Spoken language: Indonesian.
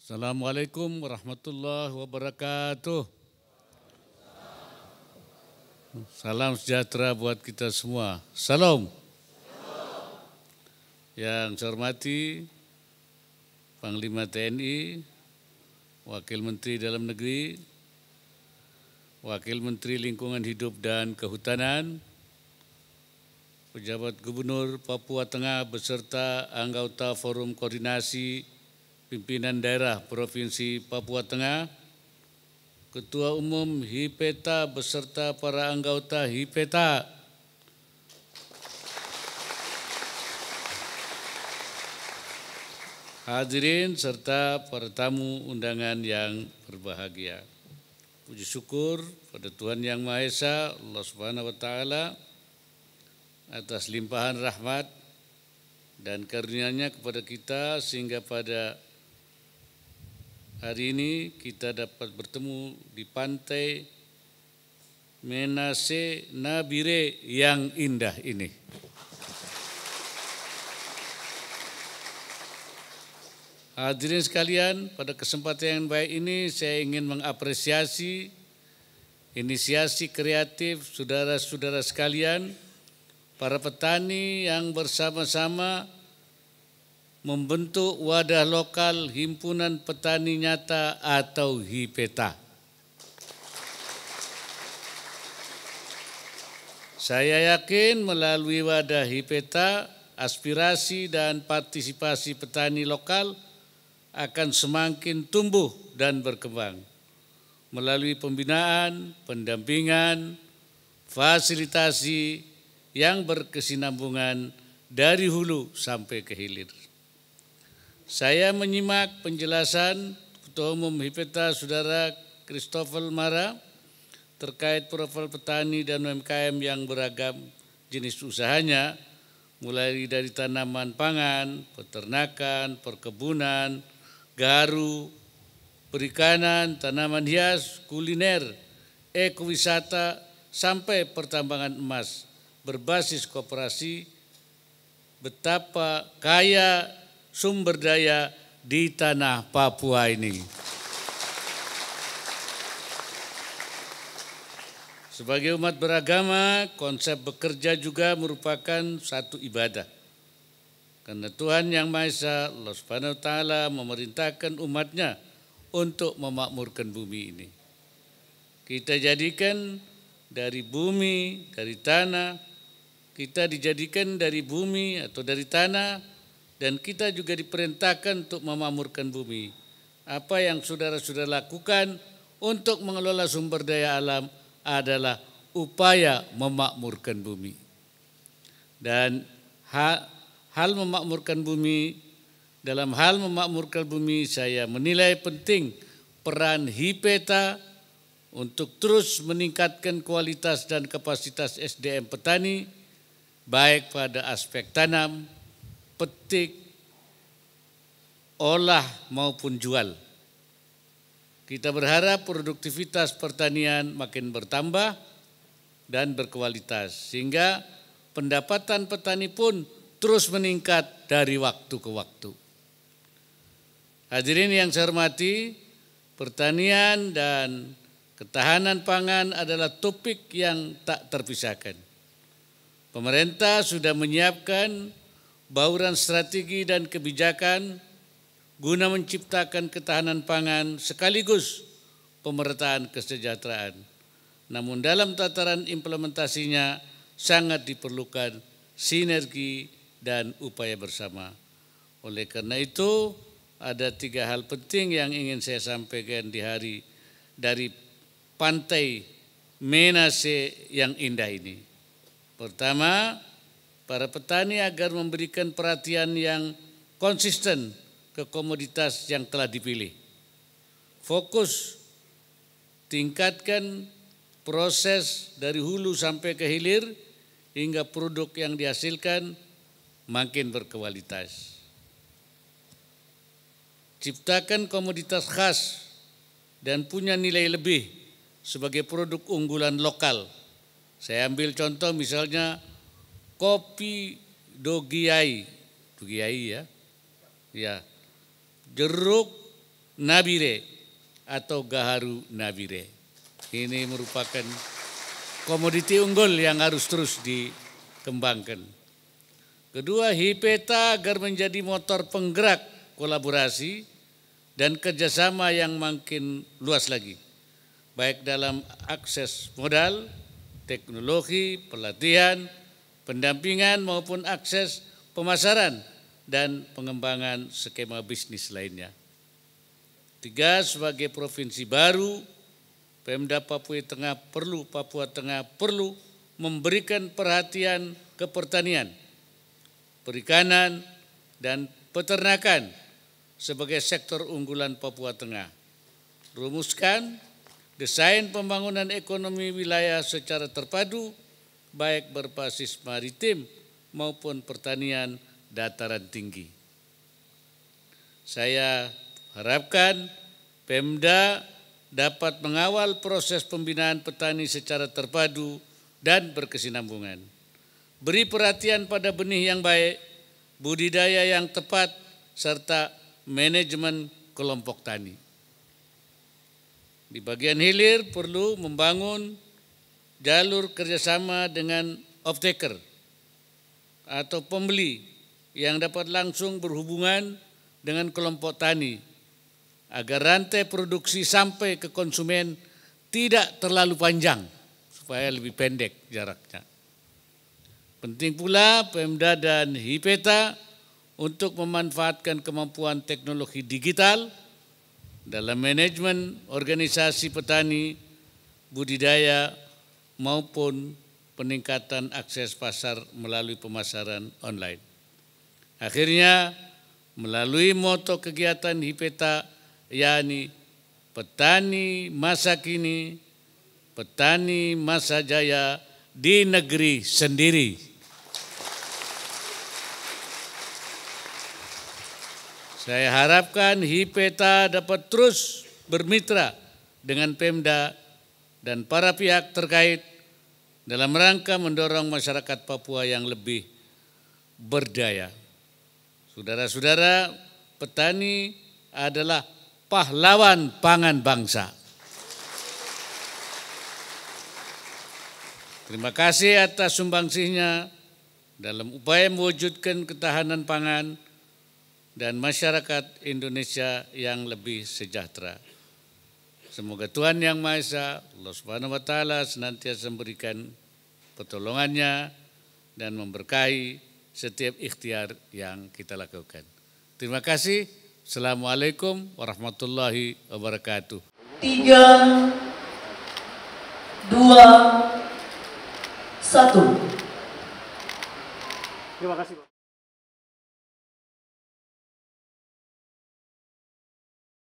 Assalamualaikum warahmatullahi wabarakatuh. Salam sejahtera buat kita semua. Salam. Yang saya hormati Panglima TNI, Wakil Menteri Dalam Negeri, Wakil Menteri Lingkungan Hidup dan Kehutanan, Pejabat Gubernur Papua Tengah beserta anggota Forum Koordinasi Pimpinan Daerah Provinsi Papua Tengah, Ketua Umum HIPETA beserta para anggota HIPETA, hadirin serta para tamu undangan yang berbahagia. Puji syukur pada Tuhan Yang Maha Esa, Allah Subhanahu wa Ta'ala, atas limpahan rahmat dan karunia-Nya kepada kita sehingga pada hari ini kita dapat bertemu di pantai Menase Nabire yang indah ini. Hadirin sekalian, pada kesempatan yang baik ini saya ingin mengapresiasi inisiasi kreatif saudara-saudara sekalian, para petani yang bersama-sama membentuk wadah lokal Himpunan Petani Nyata atau HIPETA. Saya yakin melalui wadah HIPETA, aspirasi dan partisipasi petani lokal akan semakin tumbuh dan berkembang melalui pembinaan, pendampingan, fasilitasi yang berkesinambungan dari hulu sampai ke hilir. Saya menyimak penjelasan Ketua Umum HIPETA Saudara Christopher Mara terkait profil petani dan UMKM yang beragam jenis usahanya, mulai dari tanaman pangan, peternakan, perkebunan, garu, perikanan, tanaman hias, kuliner, ekowisata, sampai pertambangan emas berbasis koperasi. Betapa kaya sumber daya di tanah Papua ini. Sebagai umat beragama, konsep bekerja juga merupakan satu ibadah. Karena Tuhan Yang Maha Esa, Allah Subhanahu wa Ta'ala, memerintahkan umatnya untuk memakmurkan bumi ini. Kita jadikan dari bumi, dari tanah, kita dijadikan dari bumi atau dari tanah, dan kita juga diperintahkan untuk memakmurkan bumi. Apa yang saudara-saudara lakukan untuk mengelola sumber daya alam adalah upaya memakmurkan bumi. Dan hal memakmurkan bumi, dalam hal memakmurkan bumi saya menilai penting peran HIPETA untuk terus meningkatkan kualitas dan kapasitas SDM petani, baik pada aspek tanam, petik, olah maupun jual. Kita berharap produktivitas pertanian makin bertambah dan berkualitas sehingga pendapatan petani pun terus meningkat dari waktu ke waktu. Hadirin yang saya hormati, pertanian dan ketahanan pangan adalah topik yang tak terpisahkan. Pemerintah sudah menyiapkan bauran strategi dan kebijakan guna menciptakan ketahanan pangan sekaligus pemerataan kesejahteraan. Namun dalam tataran implementasinya sangat diperlukan sinergi dan upaya bersama. Oleh karena itu ada 3 hal penting yang ingin saya sampaikan di hari dari pantai Menase yang indah ini. Pertama, para petani agar memberikan perhatian yang konsisten ke komoditas yang telah dipilih. Fokus tingkatkan proses dari hulu sampai ke hilir hingga produk yang dihasilkan makin berkualitas. Ciptakan komoditas khas dan punya nilai lebih sebagai produk unggulan lokal. Saya ambil contoh misalnya kopi Dogiai ya, jeruk Nabire atau Gaharu Nabire. Ini merupakan komoditi unggul yang harus terus dikembangkan. Kedua, HIPETA agar menjadi motor penggerak kolaborasi dan kerjasama yang makin luas lagi, baik dalam akses modal, teknologi, pelatihan, pendampingan maupun akses pemasaran dan pengembangan skema bisnis lainnya. Tiga, sebagai provinsi baru, Pemda Papua Tengah perlu memberikan perhatian ke pertanian, perikanan, dan peternakan sebagai sektor unggulan Papua Tengah. Rumuskan desain pembangunan ekonomi wilayah secara terpadu, baik berbasis maritim maupun pertanian dataran tinggi. Saya harapkan Pemda dapat mengawal proses pembinaan petani secara terpadu dan berkesinambungan. Beri perhatian pada benih yang baik, budidaya yang tepat, serta manajemen kelompok tani. Di bagian hilir perlu membangun jalur kerjasama dengan off-taker atau pembeli yang dapat langsung berhubungan dengan kelompok tani agar rantai produksi sampai ke konsumen tidak terlalu panjang supaya lebih pendek jaraknya. Penting pula Pemda dan HIPETA untuk memanfaatkan kemampuan teknologi digital dalam manajemen organisasi petani, budidaya maupun peningkatan akses pasar melalui pemasaran online. Akhirnya, melalui moto kegiatan HIPETA, yakni petani masa kini, petani masa jaya di negeri sendiri. Saya harapkan HIPETA dapat terus bermitra dengan Pemda dan para pihak terkait dalam rangka mendorong masyarakat Papua yang lebih berdaya. Saudara-saudara, petani adalah pahlawan pangan bangsa. Terima kasih atas sumbangsihnya dalam upaya mewujudkan ketahanan pangan dan masyarakat Indonesia yang lebih sejahtera. Semoga Tuhan Yang Maha Esa, Allah Subhanahu wa Ta'ala, senantiasa memberikan pertolongannya dan memberkahi setiap ikhtiar yang kita lakukan. Terima kasih. Assalamualaikum warahmatullahi wabarakatuh. 3, 2, 1. Terima kasih, Pak.